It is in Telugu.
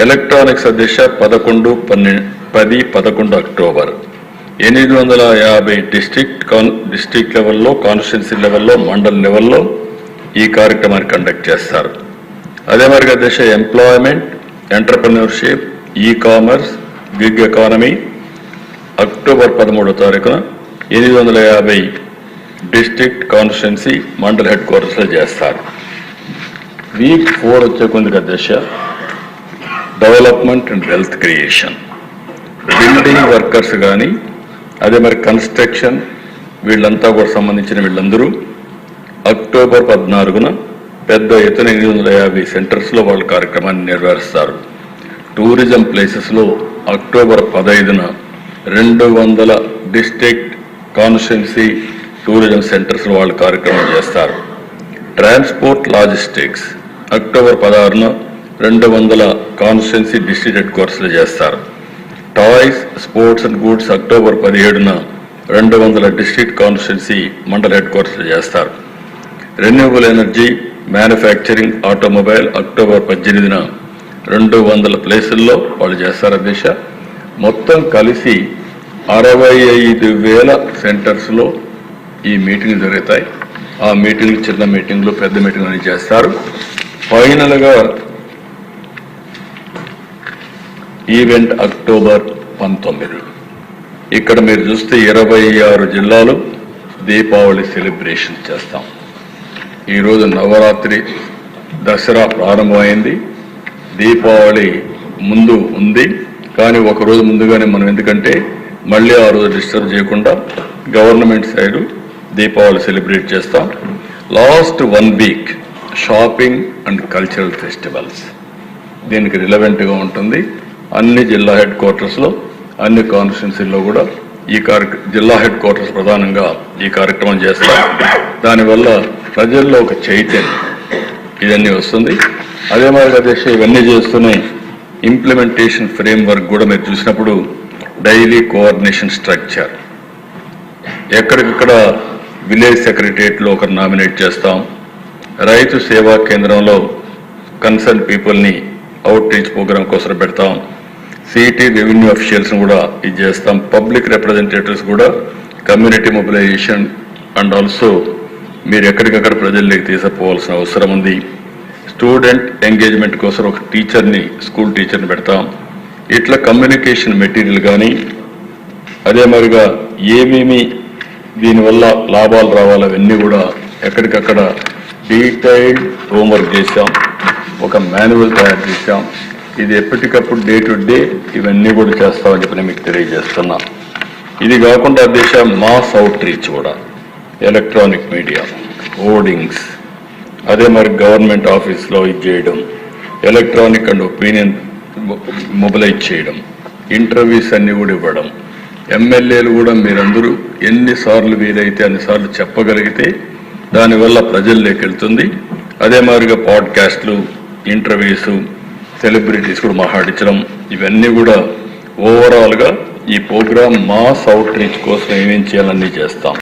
ఎలక్ట్రానిక్స్ అధ్యక్ష 11 అక్టోబర్ 850 డిస్ట్రిక్ట్ లెవెల్లో, కాన్స్టిట్యున్సీ లెవెల్లో, మండల్ లెవెల్లో ఈ కార్యక్రమాన్ని కండక్ట్ చేస్తారు. అదే మరి అధ్యక్ష employment, entrepreneurship, e-commerce, gig economy October 13వ తారీఖున 850 డిస్ట్రిక్ట్, కాన్స్టిట్యున్సీ, మండల్ హెడ్ క్వార్టర్స్లో చేస్తారు. వీక్ 4 వచ్చే కొందుకు అధ్యక్ష development and wealth creation, building workers కానీ, అదే మరి కన్స్ట్రక్షన్, వీళ్ళంతా కూడా సంబంధించిన వీళ్ళందరూ అక్టోబర్ 14న పెద్ద ఎత్తున 850 సెంటర్స్లో వాళ్ళ కార్యక్రమాన్ని నిర్వహిస్తారు. టూరిజం ప్లేసెస్లో అక్టోబర్ 15న 200 డిస్ట్రిక్ట్, కాన్స్టిట్యున్సీ టూరిజం సెంటర్స్లో వాళ్ళు కార్యక్రమం చేస్తారు. ట్రాన్స్పోర్ట్ లాజిస్టిక్స్ అక్టోబర్ 16న 200 కాన్స్టిట్యున్సీ డిస్ట్రిక్ట్ హెడ్ క్వార్టర్స్లో చేస్తారు. Toys, sports and goods October 17న 200 డిస్ట్రిక్ట్, కాన్స్టిట్యున్సీ, మండల్ హెడ్ క్వార్టర్స్లో చేస్తారు. Renewable energy, manufacturing, automobile October 18న 200 ప్లేసుల్లో వాళ్ళు చేస్తారు అధ్యక్ష. మొత్తం కలిసి 65,000 సెంటర్స్లో ఈ మీటింగ్లు జరుగుతాయి. ఆ మీటింగ్లు చిన్న మీటింగ్లు, పెద్ద మీటింగ్లు అని చేస్తారు. ఫైనల్గా ఈవెంట్ అక్టోబర్ 19. ఇక్కడ మీరు చూస్తే 26 జిల్లాలు దీపావళి సెలబ్రేషన్ చేస్తాం. ఈరోజు నవరాత్రి, దసరా ప్రారంభమైంది. దీపావళి ముందు ఉంది, కానీ ఒకరోజు ముందుగానే మనం, ఎందుకంటే మళ్ళీ ఆ రోజు డిస్టర్బ్ చేయకుండా గవర్నమెంట్ సైడ్ దీపావళి సెలబ్రేట్ చేస్తాం. Last 1 week shopping and cultural festivals దీనికి రిలవెంట్గా ఉంటుంది. అన్ని జిల్లా హెడ్ క్వార్టర్స్లో, అన్ని కాన్స్టిట్యున్సీల్లో కూడా ఈ జిల్లా హెడ్ క్వార్టర్స్ ప్రధానంగా ఈ కార్యక్రమం చేస్తాం. దానివల్ల ప్రజల్లో ఒక చైతన్యం ఇవన్నీ వస్తుంది. అదే మరి అధ్యక్ష ఇవన్నీ చేస్తూనే ఇంప్లిమెంటేషన్ ఫ్రేమ్వర్క్ కూడా మీరు చూసినప్పుడు డైలీ కోఆర్డినేషన్ స్ట్రక్చర్, ఎక్కడికక్కడ విలేజ్ సెక్రటరియట్లో ఒకరు నామినేట్ చేస్తాం. రైతు సేవా కేంద్రంలో కన్సర్న్ పీపుల్ని అవుట్ రీచ్ ప్రోగ్రామ్ కోసం పెడతాం. సిటీ రెవెన్యూ అఫీషియల్స్ని కూడా ఇది చేస్తాం. పబ్లిక్ రిప్రజెంటేటివ్స్ కూడా కమ్యూనిటీ మొబిలైజేషన్ అండ్ ఆల్సో మీరు ఎక్కడికక్కడ ప్రజల్లోకి తీసుకుపోవాల్సిన అవసరం ఉంది. స్టూడెంట్ ఎంగేజ్మెంట్ కోసం ఒక టీచర్ని, స్కూల్ టీచర్ని పెడతాం. ఇట్లా కమ్యూనికేషన్ మెటీరియల్ కానీ, అదే మరిగా ఏమేమి దీనివల్ల లాభాలు రావాలి అవన్నీ కూడా ఎక్కడికక్కడ డీటెయిల్డ్ హోంవర్క్ చేశాం. ఒక మాన్యువల్ తయారు చేశాం. ఇది ఎప్పటికప్పుడు డే టు డే ఇవన్నీ కూడా చేస్తామని చెప్పి మీకు తెలియజేస్తున్నా. ఇది కాకుండా అధ్యక్ష మాస్ అవుట్ రీచ్ కూడా, ఎలక్ట్రానిక్ మీడియా, హోర్డింగ్స్, అదే మరి గవర్నమెంట్ ఆఫీస్లో ఇది చేయడం, ఎలక్ట్రానిక్ అండ్ ఒపీనియన్ మొబిలైజ్ చేయడం, ఇంటర్వ్యూస్ అన్నీ కూడా ఇవ్వడం. ఎమ్మెల్యేలు కూడా మీరందరూ ఎన్నిసార్లు వీలైతే అన్నిసార్లు చెప్పగలిగితే దానివల్ల ప్రజల్లోకి వెళ్తుంది. అదే మాదిరిగా పాడ్కాస్ట్లు, ఇంటర్వ్యూస్, సెలబ్రిటీస్ కూడా మాట్లాడించడం, ఇవన్నీ కూడా ఓవరాల్గా ఈ ప్రోగ్రామ్ మాస్ అవుట్ రీచ్ కోసం ఏమేం చేయాలన్నీ చేస్తాం.